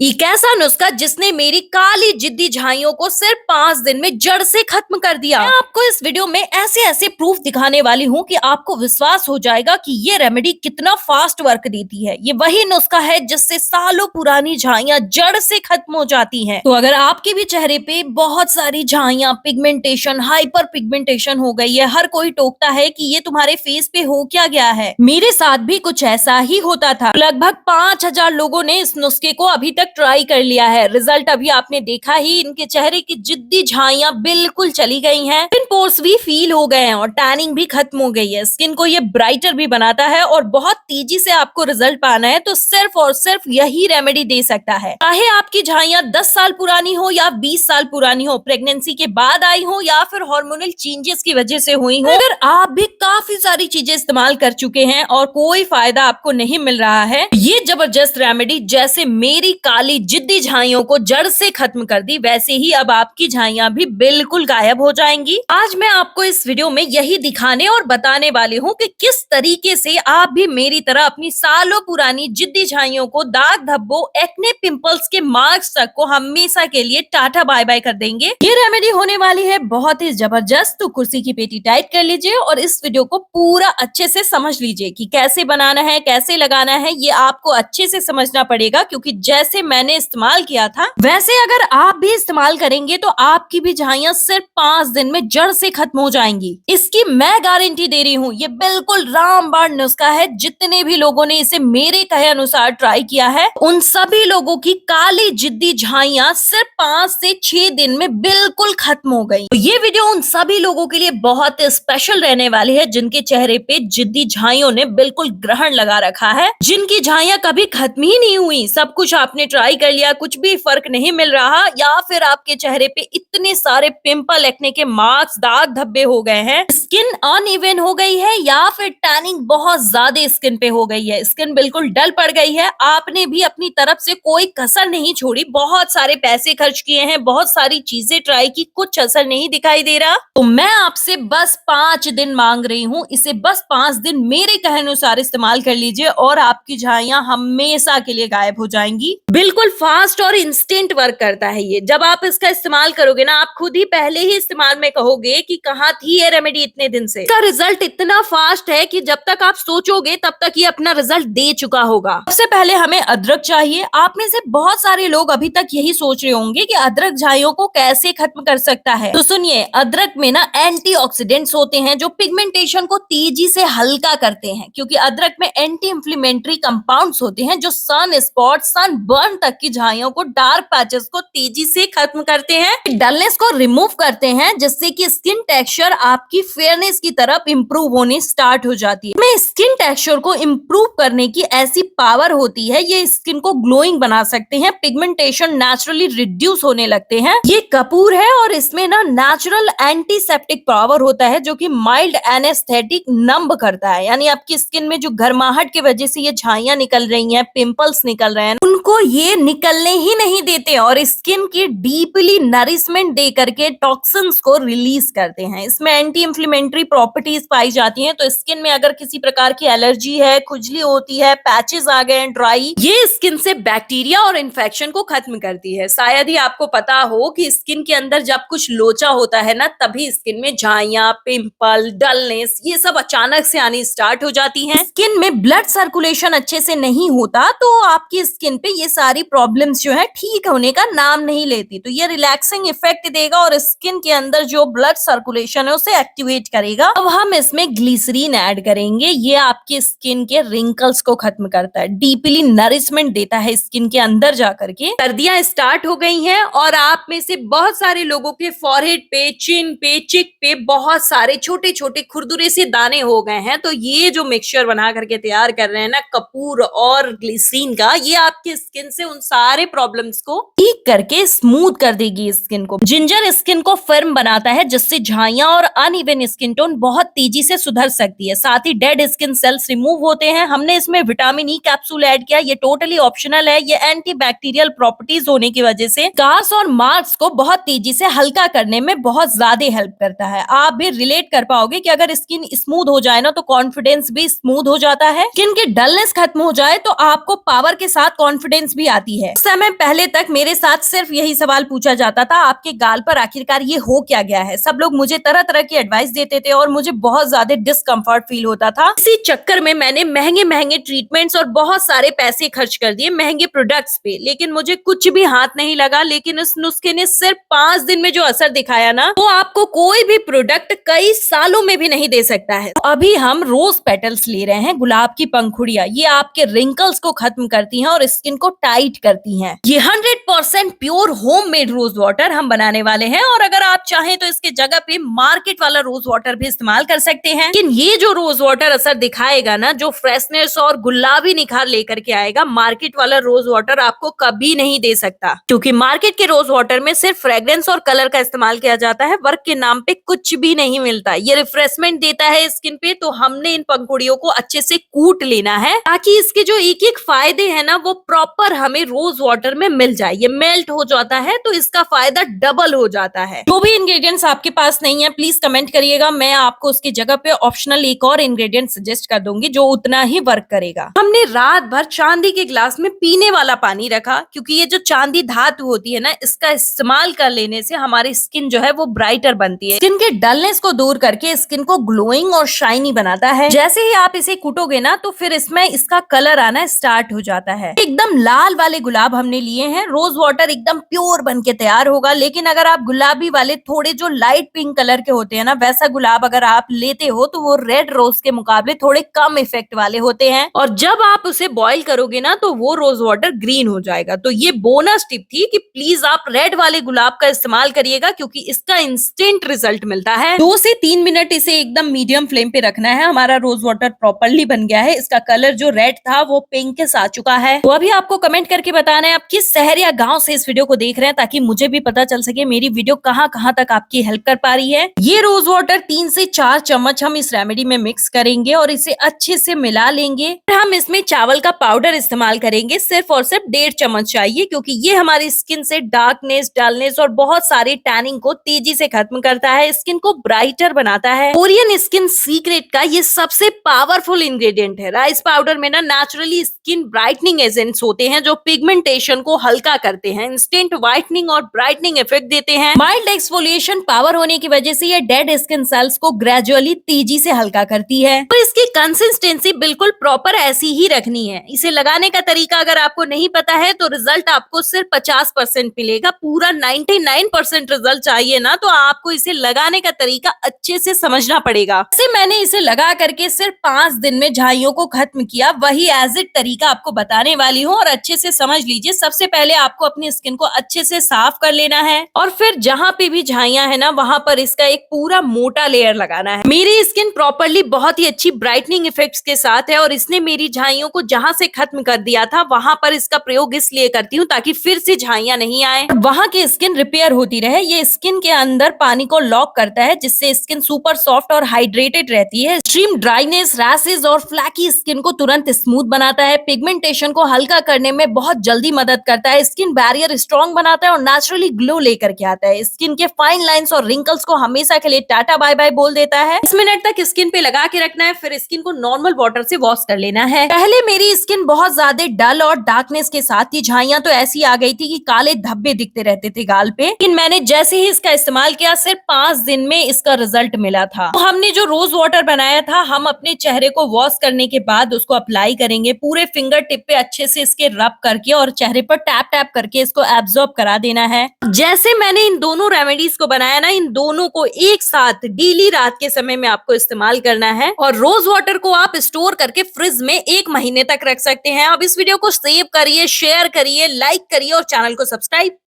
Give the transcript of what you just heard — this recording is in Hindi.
एक ऐसा नुस्खा जिसने मेरी काली जिद्दी झाइयों को सिर्फ 5 दिन में जड़ से खत्म कर दिया। मैं आपको इस वीडियो में ऐसे ऐसे प्रूफ दिखाने वाली हूँ कि आपको विश्वास हो जाएगा कि ये रेमेडी कितना फास्ट वर्क देती है। ये वही नुस्खा है जिससे सालों पुरानी झाइयाँ जड़ से खत्म हो जाती हैं। तो अगर आपके भी चेहरे पे बहुत सारी झाइयाँ, पिगमेंटेशन, हाइपर पिगमेंटेशन हो गई है, हर कोई टोकता है कि ये तुम्हारे फेस पे हो क्या गया है। मेरे साथ भी कुछ ऐसा ही होता था। लगभग 5,000 लोगों ने इस नुस्खे को अभी तक ट्राई कर लिया है। रिजल्ट अभी आपने देखा ही, इनके चेहरे की जिद्दी झाइयां बिल्कुल चली गई हैं, स्किन पोर्स भी फील हो गए हैं और टैनिंग भी खत्म हो गई है। स्किन को ये ब्राइटर भी बनाता है और बहुत तेजी से आपको रिजल्ट पाना है तो सिर्फ और सिर्फ यही रेमेडी दे सकता है। चाहे आपकी झाइयां 10 साल पुरानी हो या 20 साल पुरानी हो, प्रेगनेंसी के बाद आई हो या फिर हार्मोनल चेंजेस की वजह से हुई हो, अगर आप भी काफी सारी चीजें इस्तेमाल कर चुके हैं और कोई फायदा आपको नहीं मिल रहा है, ये जबरदस्त रेमेडी जैसे मेरी काली जिद्दी झाइयों को जड़ से खत्म कर दी, वैसे ही अब आपकी झाइयां भी बिल्कुल गायब हो जाएंगी। आज मैं आपको इस वीडियो में यही दिखाने और बताने वाली हूँ कि किस तरीके से आप भी मेरी तरह अपनी सालों पुरानी जिद्दी झाइयों को, दाग धब्बों, एक्ने, पिंपल्स के मार्क्स तक को हमेशा के लिए टाटा बाय बाय कर देंगे। ये रेमेडी होने वाली है बहुत ही जबरदस्त, तो कुर्सी की पेटी टाइट कर लीजिए और इस वीडियो को पूरा अच्छे से समझ लीजिए कि कैसे बनाना है, कैसे लगाना है, ये आपको अच्छे से समझना पड़ेगा क्योंकि जैसे मैंने इस्तेमाल किया था वैसे अगर आप भी इस्तेमाल करेंगे तो आपकी भी झाइयां सिर्फ 5 दिन में जड़ से खत्म हो जाएंगी। इसकी मैं गारंटी दे रही हूँ। ये बिल्कुल रामबाण नुस्खा है। जितने भी लोगों ने इसे मेरे कहे अनुसार ट्राई किया है उन सभी लोगों की काली जिद्दी झाइयां सिर्फ 5 से 6 दिन में बिल्कुल खत्म हो गई। तो ये वीडियो उन सभी लोगों के लिए बहुत स्पेशल रहने वाली है जिनके चेहरे पे जिद्दी झाइयों ने बिल्कुल ग्रहण लगा रखा है, जिनकी झाइयां कभी खत्म ही नहीं हुई। सब कुछ आपने ट्राई कर लिया, कुछ भी फर्क नहीं मिल रहा, या फिर आपके चेहरे पे इतने सारे पिंपल, एक्ने के मार्क्स, दाग धब्बे हो गए हैं, स्किन अनइवन हो गई है, या फिर टैनिंग बहुत ज्यादा स्किन पे हो गई है, स्किन बिल्कुल डल पड़ गई है। आपने भी अपनी तरफ से कोई कसर नहीं छोड़ी, बहुत सारे पैसे खर्च किए हैं, बहुत सारी चीजें ट्राई की, कुछ असर नहीं दिखाई दे रहा, तो मैं आपसे बस 5 दिन मांग रही हूँ। इसे बस 5 दिन मेरे कहे अनुसार इस्तेमाल कर लीजिए और आपकी झाइयां हमेशा के लिए गायब हो जाएंगी। बिल्कुल फास्ट और इंस्टेंट वर्क करता है ये। जब आप इसका इस्तेमाल करोगे ना, आप खुद ही पहले ही इस्तेमाल में कहोगे कि कहाँ थी ये रेमेडी इतने दिन से। इसका रिजल्ट इतना फास्ट है कि जब तक आप सोचोगे तब तक ये अपना रिजल्ट दे चुका होगा। सबसे पहले हमें अदरक चाहिए। आप में से बहुत सारे लोग अभी तक यही सोच रहे होंगे कि अदरक झाइयों को कैसे खत्म कर सकता है। तो सुनिए, अदरक में ना एंटीऑक्सीडेंट्स होते हैं जो पिगमेंटेशन को तेजी से हल्का करते हैं, क्योंकि अदरक में एंटी इंफ्लेमेटरी कंपाउंड्स होते हैं जो सन स्पॉट, सन बर्न तक की झाइयों को, डार्क पैचेस को तेजी से खत्म करते हैं, डलनेस को रिमूव करते हैं, जिससे कि स्किन टेक्सचर आपकी फेयरनेस की तरफ इम्प्रूव होनी स्टार्ट हो जाती है। में स्किन टेक्सचर को इम्प्रूव करने की ऐसी पावर होती है, ये स्किन को ग्लोइंग बना सकते हैं, पिगमेंटेशन नेचुरली रिड्यूस होने लगते हैं। ये कपूर है और इसमें ना नेचुरल एंटीसेप्टिक पावर होता है जो कि माइल्ड एनेस्थेटिक नंब करता है, यानी आपकी स्किन में जो गर्माहट की वजह से ये झाइयां निकल रही हैं, पिंपल्स निकल रहे हैं, उनको ये निकलने ही नहीं देते और स्किन की डीपली नरिशमेंट दे करके टॉक्सिन्स को रिलीज करते हैं। इसमें एंटी इंफ्लेमेटरी प्रॉपर्टीज पाई जाती हैं, तो स्किन में अगर किसी प्रकार की एलर्जी है, खुजली होती है, पैचेस आ गए हैं ड्राई, ये स्किन से बैक्टीरिया और इन्फेक्शन को खत्म करती है। शायद ही आपको पता हो कि स्किन के अंदर जब कुछ लोचा होता है ना, तभी स्किन में झाइयां, पिंपल, डलनेस ये सब अचानक से आनी स्टार्ट हो जाती हैं। स्किन में ब्लड सर्कुलेशन अच्छे से नहीं होता तो आपकी स्किन पे ये सारी प्रॉब्लम्स जो है ठीक होने का नाम नहीं लेती। तो ये रिलैक्सिंग इफेक्ट देगा और स्किन के अंदर जो ब्लड सर्कुलेशन है उसे एक्टिवेट करेगा। अब हम इसमें ग्लिसरीन ऐड करेंगे। ये आपकी स्किन के रिंकल्स को खत्म करता है, डीपली नरिशमेंट देता है स्किन के अंदर जाकर के। सर्दियां स्टार्ट हो गई हैं और आप में से बहुत सारे लोगों के फॉरहेड पे, चिन पे, चिक पे बहुत सारे छोटे छोटे खुरदुरे से दाने हो गए हैं। तो ये जो मिक्सचर बना करके तैयार कर रहे हैं ना, कपूर और ग्लिसरीन का, ये आपके स्किन से उन सारे प्रॉब्लम्स को ठीक करके स्मूथ कर देगी स्किन को। जिंजर स्किन को फर्म बनाता है, जिससे झाइयां और अनइवन स्किन टोन बहुत तेजी से सुधर सकती है। साथ ही डेड स्किन सेल्स रिमूव होते हैं। हमने इसमें विटामिन ई कैप्सूल ऐड किया, ये टोटली ऑप्शनल है। ये एंटी बैक्टीरियल प्रॉपर्टीज होने की वजह से स्कार्स और मार्क्स को बहुत तेजी से हल्का करने में बहुत ज्यादा हेल्प करता है। आप भी रिलेट कर पाओगे कि अगर स्किन स्मूथ हो जाए ना तो कॉन्फिडेंस भी स्मूथ हो जाता है। स्किन की डलनेस खत्म हो जाए तो आपको पावर के साथ कॉन्फिडेंस भी आती है। समय पहले तक मेरे साथ सिर्फ यही सवाल पूछा जाता था, आपके गाल पर आखिरकार ये हो क्या गया है। सब लोग मुझे तरह तरह की एडवाइस देते थे और मुझे बहुत ज्यादा डिस्कम्फर्ट फील होता था। इसी चक्कर में मैंने महंगे महंगे ट्रीटमेंट्स और बहुत सारे पैसे खर्च कर दिए महंगे प्रोडक्ट्स पे, लेकिन मुझे कुछ भी हाथ नहीं लगा। लेकिन इस नुस्खे ने सिर्फ 5 दिन में जो असर दिखाया ना, वो आपको कोई भी प्रोडक्ट कई सालों में भी नहीं दे सकता है। अभी हम रोज पेटल्स ले रहे हैं, गुलाब की पंखुड़ियां। ये आपके रिंकल्स को खत्म करती हैं और स्किन को टाइट करती हैं। ये 100% प्योर होममेड रोज वाटर हम बनाने वाले हैं, और अगर आप चाहें तो इसके जगह पे मार्केट वाला रोज वाटर भी इस्तेमाल कर सकते हैं। लेकिन ये जो रोज वाटर असर दिखाएगा ना, जो फ्रेशनेस और गुलाबी निखार लेकर के आएगा, मार्केट वाला रोज वाटर आपको कभी नहीं दे सकता। क्योंकि मार्केट के रोज वाटर में सिर्फ फ्रेग्रेंस और कलर का इस्तेमाल किया जाता है, वर्क के नाम पे कुछ भी नहीं मिलता। ये रिफ्रेशमेंट देता है स्किन पे, तो हमने इन पंखुड़ियों को अच्छे से कूट लेना है ताकि इसके जो एक एक फायदे हैं ना, वो प्रॉपर हमें रोज वाटर में मिल जाए। ये मेल्ट हो जाता है तो इसका फायदा डबल हो जाता है। जो भी इंग्रेडिएंट्स आपके पास नहीं है, प्लीज कमेंट करिएगा, मैं आपको उसकी जगह पे ऑप्शनल एक और इंग्रेडिएंट सजेस्ट कर दूंगी जो उतना ही वर्क करेगा। हमने रात भर चांदी के ग्लास में पीने वाला पानी रखा, क्योंकि ये जो चांदी धातु होती है ना, इसका इस्तेमाल कर लेने से हमारी स्किन जो है वो ब्राइटर बनती है। स्किन के डलनेस को दूर करके स्किन को ग्लोइंग और शाइनी बनाता है। जैसे ही आप इसे कूटोगे ना, तो फिर इसमें इसका कलर आना स्टार्ट हो जाता है। एकदम लाल वाले गुलाब हमने लिए हैं। रोज वाटर एकदम प्योर बन के तैयार होगा। लेकिन अगर आप गुलाबी वाले थोड़े जो लाइट पिंक कलर के होते हैं ना, वैसा गुलाब अगर आप लेते हो तो वो रेड रोज के मुकाबले थोड़े कम इफेक्ट वाले होते हैं, और जब आप उसे बॉईल करोगे ना, तो वो रोज वाटर ग्रीन हो जाएगा। तो ये बोनस टिप थी कि प्लीज आप रेड वाले गुलाब का इस्तेमाल करिएगा, क्योंकि इसका इंस्टेंट रिजल्ट मिलता है। 2 से 3 मिनट इसे एकदम मीडियम फ्लेम पे रखना है। हमारा रोज वाटर प्रॉपरली बन गया है। इसका कलर जो रेड था वो पिंकिश आ चुका है। तो अभी आपको कमेंट करके बताना है आप किस शहर या गांव से इस वीडियो को देख रहे हैं, ताकि मुझे भी पता चल सके मेरी वीडियो कहां कहां तक आपकी हेल्प कर पा रही है। ये रोज वाटर 3 से 4 चम्मच हम इस रेमेडी में मिक्स करेंगे और इसे अच्छे से मिला लेंगे। हम इसमें चावल का पाउडर इस्तेमाल करेंगे, सिर्फ और सिर्फ 1.5 चम्मच चाहिए, क्योंकि ये हमारी स्किन से डार्कनेस, डलनेस और बहुत सारी टैनिंग को तेजी से खत्म करता है, स्किन को ब्राइटर बनाता है। कोरियन स्किन सीक्रेट का ये सबसे पावरफुल इंग्रेडिएंट है। राइस पाउडर में ना नेचुरली स्किन ब्राइटनिंग एजेंट्स होते हैं जो पिगमेंटेशन को हल्का करते हैं, इंस्टेंट व्हाइटनिंग और ब्राइटनिंग इफेक्ट देते हैं। माइल्ड एक्सफोलिएशन पावर होने की वजह से ये डेड स्किन सेल्स को ग्रेजुअली तेजी से हल्का करती है। तो इसकी कंसिस्टेंसी बिल्कुल प्रॉपर ऐसी ही रखनी है। इसे लगाने का तरीका अगर आपको नहीं पता है तो रिजल्ट आपको सिर्फ 50% मिलेगा। पूरा 99% रिजल्ट चाहिए ना, तो आपको इसे लगाने का तरीका अच्छे से समझना पड़ेगा। जैसे मैंने इसे लगा करके सिर्फ 5 दिन में झाइयों को खत्म किया, वही एज इट तरीका आपको बताने वाली हूँ, और अच्छे से समझ लीजिए। सबसे पहले आपको अपनी स्किन को अच्छे से साफ कर लेना है, और फिर जहाँ पे भी झाइयां है ना, वहां पर इसका एक पूरा मोटा लेयर लगाना है। मेरी स्किन प्रॉपरली बहुत ही अच्छी ब्राइटनिंग इफेक्ट्स के साथ है, और इसने मेरी झाइयों को जहां से खत्म कर दिया था वहां पर इसका प्रयोग इसलिए करती हूँ ताकि फिर से झाइयां नहीं आए, वहां की स्किन रिपेयर होती रहे। ये स्किन के अंदर पानी को लॉक करता है, जिससे स्किन सुपर सॉफ्ट और हाइड्रेटेड रहती है। एक्सट्रीम ड्राइनेस, रैशेज और फ्लैकी स्किन को तुरंत स्मूथ बनाता है, पिगमेंटेशन को हल्का करने में बहुत जल्दी मदद करता है, स्किन बैरियर स्ट्रॉन्ग बनाता है और नेचुरली ग्लो लेकर के आता है। स्किन के फाइन लाइंस और रिंकल्स को हमेशा के लिए टाटा बाय बाय बोल देता है। 10 मिनट तक स्किन पे लगा के रखना है, फिर स्किन को नॉर्मल वाटर से वॉश कर लेना है। पहले मेरी स्किन बहुत ज्यादा डल और डार्कनेस के साथ थी। झाइयां तो ऐसी आ गई थी कि काले धब्बे दिखते रहते थे गाल पे। लेकिन मैंने जैसे ही इसका इस्तेमाल किया, सिर्फ 5 दिन में इसका रिजल्ट मिला था। तो हमने जो रोज वाटर बनाया था, हम अपने चेहरे को वॉश करने के बाद उसको अप्लाई करेंगे। पूरे फिंगर टिप पे अच्छे से इसके रब करके और चेहरे पर टैप टैप करके इसको एब्जॉर्ब करा देना है। जैसे मैंने इन दोनों रेमेडीज को बनाया ना, इन दोनों को एक साथ डेली रात के समय में आपको इस्तेमाल करना है। और रोज वाटर को आप स्टोर करके फ्रिज में 1 महीने तक रख सकते हैं। अब इस वीडियो को सेव करिए, शेयर करिए, लाइक करिए और चैनल को सब्सक्राइब